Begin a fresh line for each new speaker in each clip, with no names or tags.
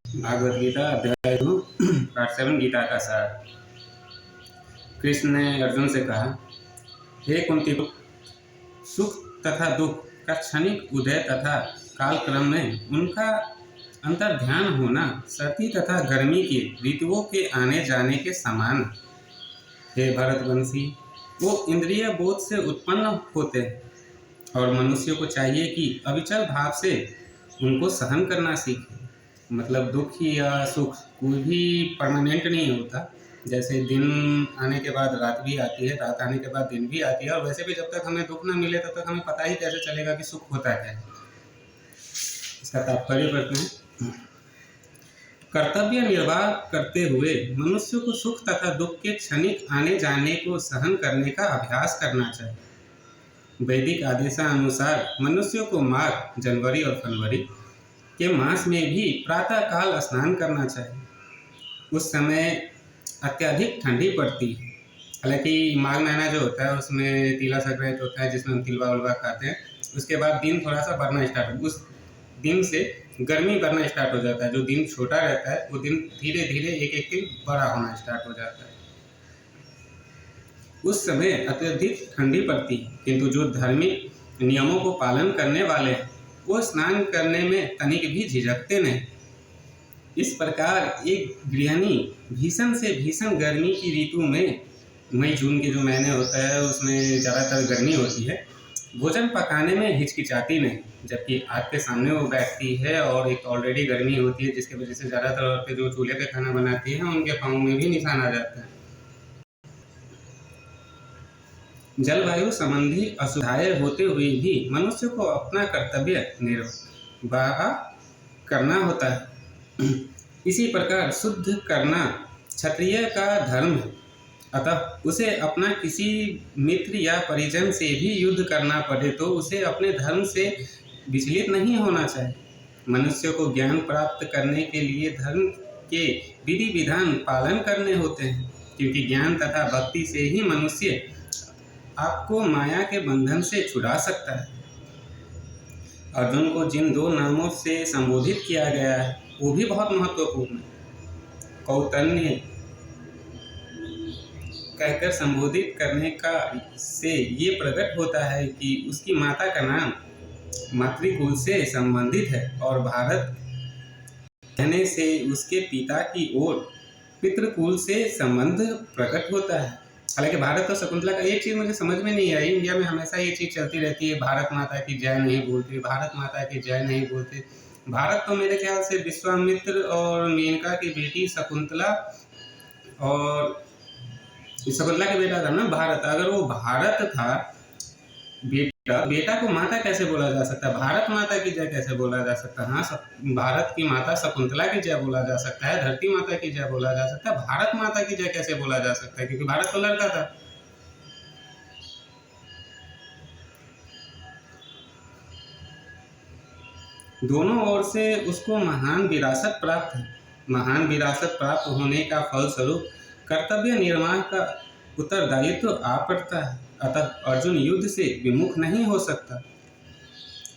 भागवत गीता अध्याय 2 पार्ट 7 गीता का सार। कृष्ण ने अर्जुन से कहा, हे कुंती, सुख तथा दुख का क्षणिक उदय तथा कालक्रम में उनका अंतर ध्यान होना सर्दी तथा गर्मी की ऋतुओं के आने जाने के समान। हे भरतवंशी, वो इंद्रिय बोध से उत्पन्न होते हैं और मनुष्यों को चाहिए कि अविचल भाव से उनको सहन करना सीखे। मतलब दुख या सुख कोई भी परमानेंट नहीं होता। जैसे दिन आने के बाद रात भी आती है, रात आने के बाद दिन भी आती है, और वैसे भी जब तक हमें दुख ना मिले तब तक हमें पता ही कैसे चलेगा कि सुख होता क्या है। इसका तात्पर्य पढ़ते हैं। कर्तव्य निर्वाह करते हुए मनुष्य को सुख तथा दुख के क्षणिक आने जाने को सहन करने का अभ्यास करना चाहिए। वैदिक आदेशानुसार मनुष्यों को माघ, जनवरी और फरवरी के मास में भी प्रातः काल स्नान करना चाहिए। उस समय अत्यधिक ठंडी पड़ती है। हालांकि माघ महीना जो होता है उसमें तिला संक्रांति होता है, जिसमें हम तिलवा उलवा खाते हैं। उसके बाद दिन थोड़ा सा बढ़ना स्टार्ट हो, उस दिन से गर्मी बढ़ना स्टार्ट हो जाता है। जो दिन छोटा रहता है वो दिन धीरे धीरे एक एक दिन बड़ा होना स्टार्ट हो जाता है। उस समय अत्यधिक ठंडी पड़ती है, किंतु जो धार्मिक नियमों को पालन करने वाले हैं वो स्नान करने में तनिक भी झिझकते नहीं। इस प्रकार एक गृहिणी भीषण से भीषण गर्मी की ऋतु में, मई जून के जो महीने होता है उसमें ज़्यादातर गर्मी होती है, भोजन पकाने में हिचकिचाती नहीं। जबकि आग के सामने वो बैठती है और एक ऑलरेडी गर्मी होती है, जिसकी वजह से ज़्यादातर औरतें जो चूल्हे पे खाना बनाती हैं उनके पाँव में भी निशान आ जाता है। जलवायु संबंधी असुविधाएं होते हुए भी मनुष्य को अपना कर्तव्य निर्वाह करना होता है। इसी प्रकार शुद्ध करना क्षत्रिय का धर्म है। अतः उसे अपना किसी मित्र या परिजन से भी युद्ध करना पड़े तो उसे अपने धर्म से विचलित नहीं होना चाहिए। मनुष्य को ज्ञान प्राप्त करने के लिए धर्म के विधि विधान पालन करने होते हैं, क्योंकि ज्ञान तथा भक्ति से ही मनुष्य आपको माया के बंधन से छुड़ा सकता है। अर्जुन को जिन दो नामों से संबोधित किया गया है वो भी बहुत महत्वपूर्ण है। कौतन्य कहकर संबोधित करने का से ये प्रकट होता है कि उसकी माता का नाम मातृकुल से संबंधित है, और भारत कहने से उसके पिता की ओर पितृकुल से संबंध प्रकट होता है। हालांकि भारत और शकुंतला का एक चीज़ मुझे समझ में नहीं आई। इंडिया में हमेशा ये चीज़ चलती रहती है, भारत माता की जय नहीं बोलते, भारत माता की जय नहीं बोलते। भारत तो मेरे ख्याल से विश्वामित्र और मेनका की बेटी शकुंतला, और शकुंतला का बेटा था ना भारत। अगर वो भारत था बेटा को माता कैसे बोला जा सकता है? भारत माता की जय कैसे बोला जा सकता है? हाँ, भारत की माता शकुंतला की जय बोला जा सकता है, धरती माता की जय बोला जा सकता है। भारत माता की जय कैसे बोला जा सकता है? क्योंकि भारत तो लड़का था। दोनों ओर से उसको महान विरासत प्राप्त है। महान विरासत प्राप्त होने का फलस्वरूप कर्तव्य निर्वाह का उत्तरदायित्व आ पड़ता है। अतः अर्जुन युद्ध से विमुख नहीं हो सकता।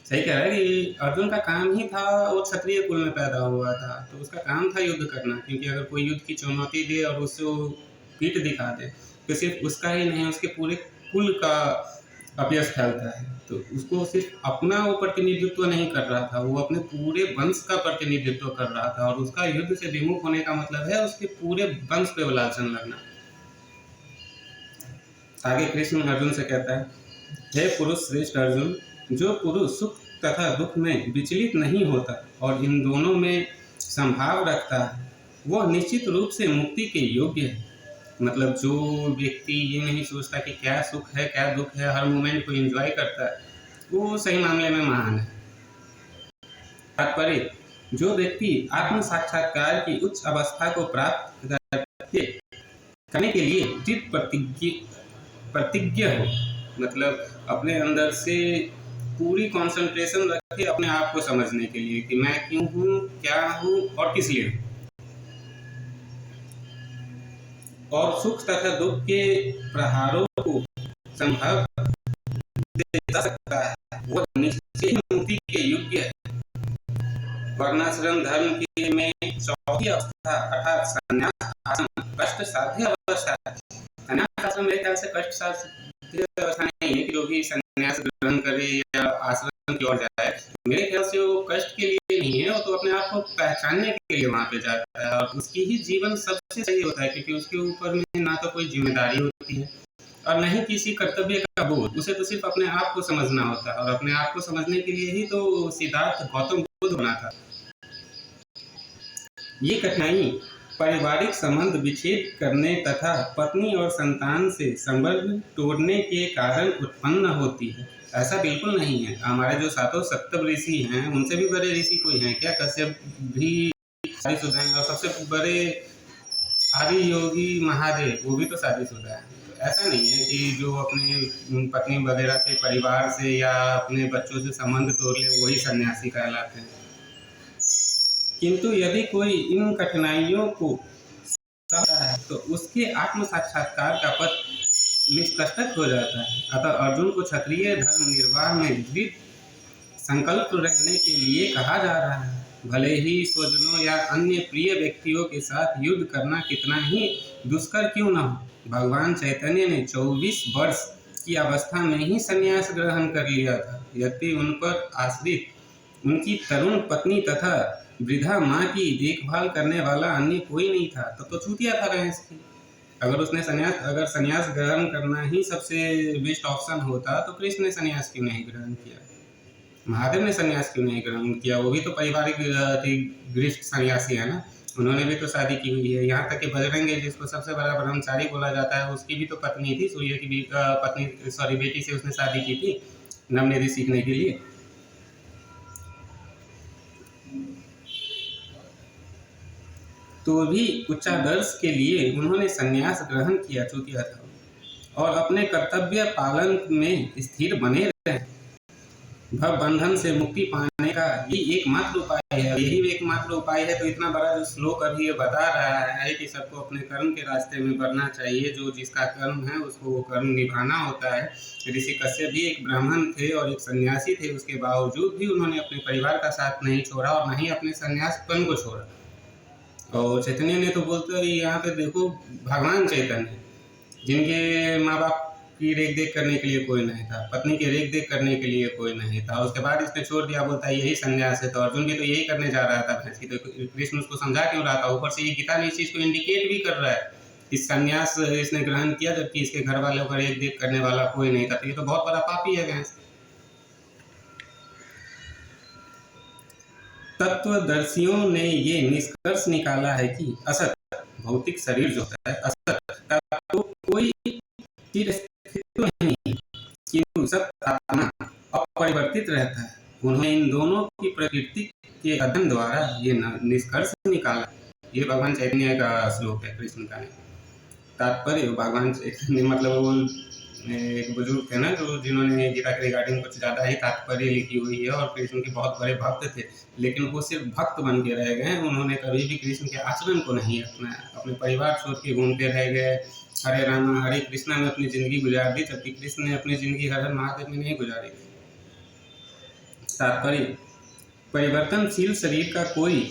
सही कह रहा है कि अर्जुन का काम ही था, वो क्षत्रिय कुल में पैदा हुआ था तो उसका काम था युद्ध करना। क्योंकि अगर कोई युद्ध की चुनौती दे और उससे वो पीठ दिखा दे तो सिर्फ उसका ही नहीं, उसके पूरे कुल का अपयश फैलता है। तो उसको सिर्फ अपना वो प्रतिनिधित्व नहीं कर रहा था, वो अपने पूरे वंश का प्रतिनिधित्व कर रहा था। और उसका युद्ध से विमुख होने का मतलब है उसके पूरे वंश पे लालसन लगना। आगे कृष्ण अर्जुन से कहता है, हे पुरुष श्रेष्ठ अर्जुन, जो पुरुष सुख तथा दुख में विचलित नहीं होता और इन दोनों में संभाव रखता है वह निश्चित रूप से मुक्ति के योग्य है। मतलब जो व्यक्ति ये नहीं सोचता कि क्या सुख है क्या दुख है, हर मोमेंट को एंजॉय करता है, वो सही मामले में महान है। तात्पर्य, जो व्यक्ति आत्म साक्षात्कार की उच्च अवस्था को प्राप्त करने के लिए दृढ़ प्रतिज्ञ हो, मतलब अपने अंदर से पूरी कंसंट्रेशन रखे अपने आप को समझने के लिए कि मैं क्यों हूँ, क्या हूँ और किस लिए हूँ, और सुख तथा दुख के प्रहारों को संभव दे सकता है, वह निश्चय मुक्ति के योग्य है। वर्णाश्रम धर्म की में चौथी अवस्था अर्थात संन्यास आश्रम कष्ट साध्य अवस्था है। संन्यास आश्रम मेरे ख्याल से कष्ट साध्य अवस्था नहीं है कि जो भी संन्यास ग्रहण करे या आश्रम की ओर जाए, मेरे ख्याल से वो कष्ट के लिए नहीं है, वो तो अपने आप को पहचानने के लिए वहाँ पे जाता है और उसकी ही जीवन सबसे सही होता है क्योंकि उसके ऊपर में ना तो कोई जिम्मेदारी होती है और न ही किसी कर्तव्य का बोध, उसे तो सिर्फ अपने आप को समझना होता है और अपने आप को समझने के लिए ही तो सिद्धार्थ गौतम बुद्ध बना था। ये कठिनाई पारिवारिक संबंध विच्छेद करने तथा पत्नी और संतान से संबंध तोड़ने के कारण उत्पन्न होती है। ऐसा बिल्कुल नहीं है। हमारे जो सातों सप्तम ऋषि हैं उनसे भी बड़े ऋषि कोई हैं क्या? कश्यप भी शादीशुदा हैं और सबसे बड़े आदि योगी महादेव वो भी तो शादीशुदा हैं। तो ऐसा नहीं है कि जो अपने पत्नी वगैरह से, परिवार से या अपने बच्चों से संबंध तोड़ ले वही सन्यासी कहलाते हैं। किंतु यदि कोई इन कठिनाइयों को सहता है तो उसके आत्म साक्षात्कार का पथ निष्कष्टक हो जाता है। अतः अर्जुन को क्षत्रिय धर्म निर्वाह में दृढ़ संकल्प रहने के लिए कहा जा रहा है। भले ही स्वजनों या अन्य प्रिय व्यक्तियों के साथ युद्ध करना कितना ही दुष्कर क्यों न हो, भगवान चैतन्य ने 24 वर्ष की अवस्था में ही संन्यास ग्रहण कर लिया था। यद्यपि उन पर आश्रित उनकी तरुण पत्नी तथा वृद्धा माँ की देखभाल करने वाला अन्य कोई नहीं था, तो छूटिया था भैंस की। अगर संन्यास ग्रहण करना ही सबसे बेस्ट ऑप्शन होता तो कृष्ण ने संन्यास क्यों नहीं ग्रहण किया, महादेव ने संन्यास क्यों नहीं ग्रहण किया? वो भी तो पारिवारिक गृहस्थ सन्यासी है ना, उन्होंने भी तो शादी की हुई है। यहाँ तक कि बजरंगी जिसको सबसे बड़ा ब्रह्मचारी बोला जाता है उसकी भी तो पत्नी थी, सूर्य की भी बेटी से उसने शादी की थी नवनिधि सीखने के लिए। तो भी उच्चादर्श के लिए उन्होंने संन्यास ग्रहण किया चुका था और अपने कर्तव्य पालन में स्थिर बने रहे। भव बंधन से मुक्ति पाने का यही एकमात्र उपाय है। यही एकमात्र उपाय है। तो इतना बड़ा जो श्लोक अभी ये बता रहा है कि सबको अपने कर्म के रास्ते में बढ़ना चाहिए, जो जिसका कर्म है उसको वो कर्म निभाना होता है। ऋषि कश्यप भी एक ब्राह्मण थे और एक सन्यासी थे, उसके बावजूद भी उन्होंने अपने परिवार का साथ नहीं छोड़ा और न ही अपने संन्यासपन को छोड़ा। और चैतन्य ने तो बोलते यहाँ पे देखो, भगवान चैतन्य जिनके माँ बाप की रेख देख करने के लिए कोई नहीं था, पत्नी की रेख देख करने के लिए कोई नहीं था, उसके बाद इसने छोड़ दिया, बोलता है यही संन्यास है। तो अर्जुन भी तो यही करने जा रहा था भैंस की, तो कृष्ण उसको समझा क्यों रहा था? ऊपर से ये गीता ने इस चीज़ को इंडिकेट भी कर रहा है, इस संन्यास इसने ग्रहण किया जबकि इसके घर वालों का रेख देख करने वाला कोई नहीं था। तो ये तो बहुत बड़ा पापी है भैंस। तत्वदर्शियों ने ये निष्कर्ष निकाला है कि असत भौतिक शरीर जो है असत का तो कोई चिरस्थित्व नहीं, किंतु सत्य आत्मा अपरिवर्तित रहता है। उन्होंने इन दोनों की प्रकृति के अध्ययन द्वारा ये निष्कर्ष निकाला। ये भगवान चैतन्य का श्लोक है, कृष्ण का नहीं। तात्पर्य भगवान चैतन्य मतलब वो एक बुजुर्ग थे ना जो जिन्होंने गीता के रिगार्डिंग कुछ ज़्यादा ही तात्पर्य लिखी हुई है और कृष्ण के बहुत बड़े भक्त थे, लेकिन वो सिर्फ भक्त बन के रह गए। उन्होंने कभी भी कृष्ण के आचरण को नहीं अपनाया, अपने परिवार छोड़ के घूमते रह गए, हरे राम हरे कृष्णा में अपनी ज़िंदगी गुजार दी, जबकि कृष्ण ने अपनी ज़िंदगी हर हर महादेव में नहीं गुजारी। तात्पर्य परिवर्तनशील शरीर का कोई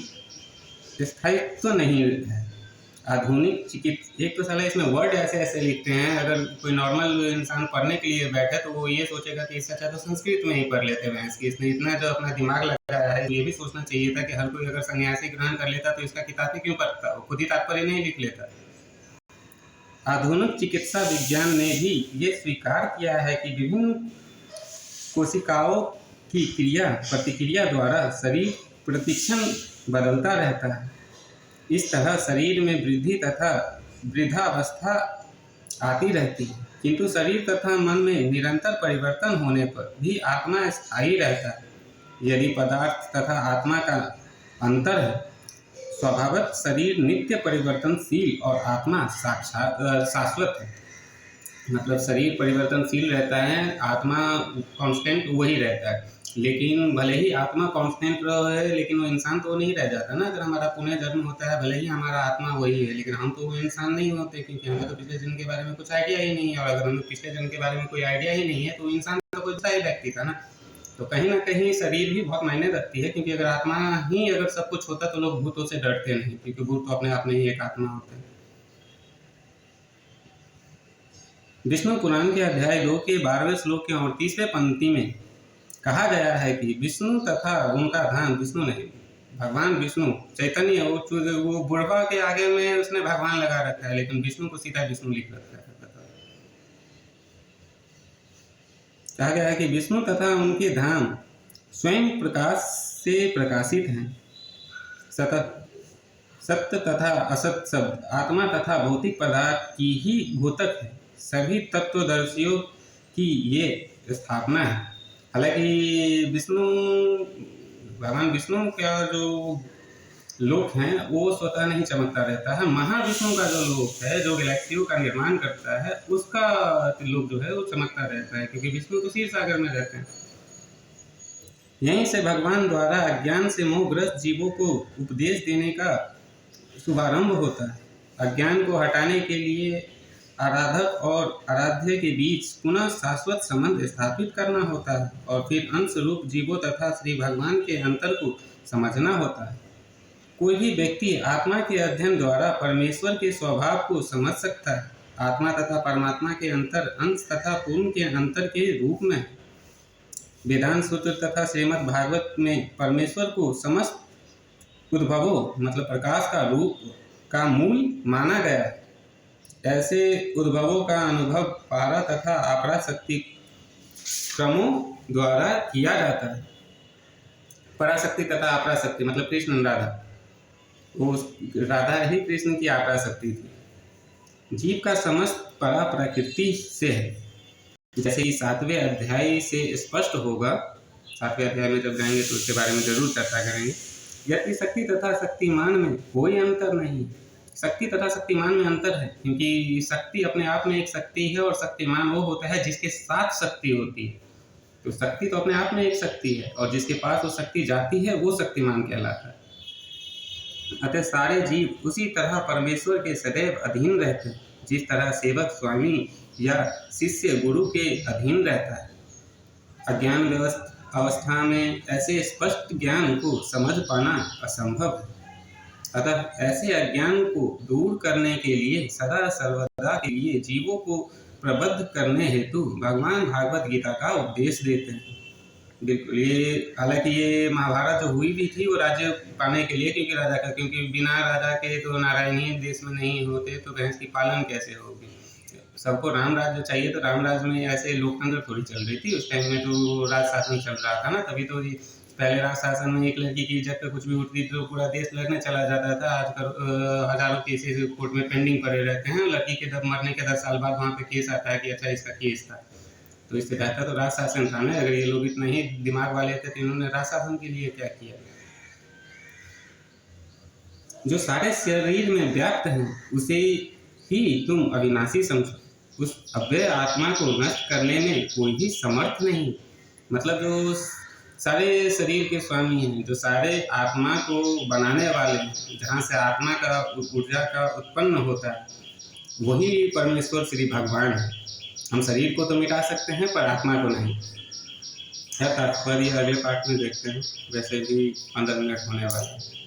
स्थायित्व नहीं है। आधुनिक चिकित्सा, एक तो साला इसमें वर्ड ऐसे ऐसे लिखते हैं, अगर कोई नॉर्मल इंसान पढ़ने के लिए बैठे तो वो ये सोचेगा कि इससे अच्छा तो संस्कृत में ही पढ़ लेते हैं। इसने इतना जो अपना दिमाग लगाया है, ये भी सोचना चाहिए था कि हर कोई अगर सन्यासी ग्रहण कर लेता तो इसका किताबें क्यों पढ़ता, वो खुद ही तात्पर्य नहीं लिख लेता। आधुनिक चिकित्सा विज्ञान ने भी ये स्वीकार किया है कि विभिन्न कोशिकाओं की क्रिया प्रतिक्रिया द्वारा शरीर प्रतिक्षण बदलता रहता है। इस तरह शरीर में वृद्धि तथा वृद्धावस्था आती रहती है, किंतु शरीर तथा मन में निरंतर परिवर्तन होने पर भी आत्मा स्थायी रहता है। यदि पदार्थ तथा आत्मा का अंतर है, स्वभावत शरीर नित्य परिवर्तनशील और आत्मा शाश्वत है। मतलब शरीर परिवर्तनशील रहता है, आत्मा कांस्टेंट वही रहता है। लेकिन भले ही आत्मा कांस्टेंट रहे, लेकिन वो इंसान तो नहीं रह जाता ना। अगर हमारा पुनः जन्म होता है, भले ही हमारा आत्मा वही है, लेकिन हम तो वो इंसान नहीं होते, क्योंकि हमें तो पिछले जन्म के बारे में कुछ आइडिया ही नहीं है। और अगर हमें पिछले जन्म के बारे में कोई आइडिया ही नहीं है तो इंसान तो कोई सही व्यक्ति था ना। तो कहीं ना कहीं शरीर भी बहुत मायने रखती है, क्योंकि अगर आत्मा ही अगर सब कुछ होता तो लोग भूतों से डरते नहीं, क्योंकि भूत तो अपने आप में ही एक आत्मा होते हैं। विष्णु पुराण के अध्याय 2 के 12वें श्लोक के 38वें पंक्ति में कहा गया है कि विष्णु तथा उनका धाम, विष्णु नहीं, भगवान विष्णु चैतन्य, वो बुढ़वा के आगे में उसने भगवान लगा रखा है, लेकिन विष्णु को सीधा विष्णु लिख रखा है। कहा गया है कि विष्णु तथा उनके धाम स्वयं प्रकाश से प्रकाशित हैं। सत्य तथा असत शब्द आत्मा तथा भौतिक पदार्थ की ही घोतक है। सभी तत्वदर्शियों की ये स्थापना है। हालांकि भगवान विष्णु का जो लोक है वो स्वतः नहीं चमकता रहता है। महाविष्णु का जो लोक है, जो गैलेक्सियों का निर्माण करता है, उसका लोक जो है वो चमकता रहता है, क्योंकि विष्णु तो क्षीर सागर में रहते हैं। यहीं से भगवान द्वारा अज्ञान से मोहग्रस्त जीवों को उपदेश देने का शुभारंभ होता है। अज्ञान को हटाने के लिए आराधक और आराध्य के बीच पुनः शाश्वत संबंध स्थापित करना होता है, और फिर अंश रूप जीवों तथा श्री भगवान के अंतर को समझना होता है। कोई भी व्यक्ति आत्मा के अध्ययन द्वारा परमेश्वर के स्वभाव को समझ सकता है। आत्मा तथा परमात्मा के अंतर अंश तथा पूर्ण के अंतर के रूप में वेदांत सूत्र तथा श्रीमद् भागवत में परमेश्वर को समस्त उद्भवों मतलब प्रकाश का रूप का मूल माना गया है। ऐसे उद्भवों का अनुभव पारा तथा अपरा शक्ति क्रमों द्वारा किया जाता है। पराशक्ति तथा अपरा शक्ति मतलब कृष्ण राधा, वो राधा ही कृष्ण की अपरा शक्ति थी। जीव का समस्त परा प्रकृति से है, जैसे कि 7वें अध्याय से स्पष्ट होगा। 7वें अध्याय में जब जाएंगे तो उसके बारे में जरूर चर्चा करेंगे। यदि शक्ति तथा शक्तिमान में कोई अंतर नहीं। शक्ति तथा शक्तिमान में अंतर है, क्योंकि शक्ति अपने आप में एक शक्ति है और शक्तिमान वो होता है जिसके साथ शक्ति होती है। तो शक्ति तो अपने आप में एक शक्ति है, और जिसके पास वो शक्ति जाती है वो शक्तिमान कहलाता है। अतः सारे जीव उसी तरह परमेश्वर के सदैव अधीन रहते हैं, जिस तरह सेवक स्वामी या शिष्य गुरु के अधीन रहता है। अज्ञान अवस्था में ऐसे स्पष्ट ज्ञान को समझ पाना असंभव है। अतः ऐसे अज्ञान को दूर करने के लिए सदा सर्वदा के लिए जीवों को प्रबद्ध करने हेतु भगवान भागवत गीता का उपदेश देते हैं। बिल्कुल, ये हालांकि ये महाभारत जो हुई भी थी वो राज्य पाने के लिए, क्योंकि बिना राजा के तो नारायणी देश में नहीं होते, तो भैंस की पालन कैसे होगी। सबको राम राज्य चाहिए, तो राम राज्य में ऐसे लोकतंत्र थोड़ी चल रही थी। उस टाइम में तो राज शासन चल रहा था ना, तभी तो पहले राज शासन में एक लड़की की इज्जत पे कुछ भी उठती तो पूरा देश लड़ने चला जाता था। आजकल हजारों केसेस कोर्ट में पेंडिंग पड़े रहते हैं। लड़की के मरने के 10 साल बाद वहाँ पे केस आता है कि अच्छा इसका केस था, तो इससे बेहतर तो राज शासन था ना। अगर ये लोग इतना ही दिमाग वाले थे तो इन्होंने राज शासन के लिए क्या किया। जो सारे शरीर में व्याप्त है उसे ही तुम अविनाशी समझो। उस अव्यय आत्मा को नष्ट करने में कोई भी समर्थ नहीं। मतलब जो सारे शरीर के स्वामी हैं, जो सारे आत्मा को बनाने वाले हैं, जहाँ से आत्मा का ऊर्जा का उत्पन्न होता है, वही परमेश्वर श्री भगवान है। हम शरीर को तो मिटा सकते हैं पर आत्मा को नहीं। है तात्पर्य अगले पार्ट में देखते हैं, वैसे भी 15 मिनट होने वाला है।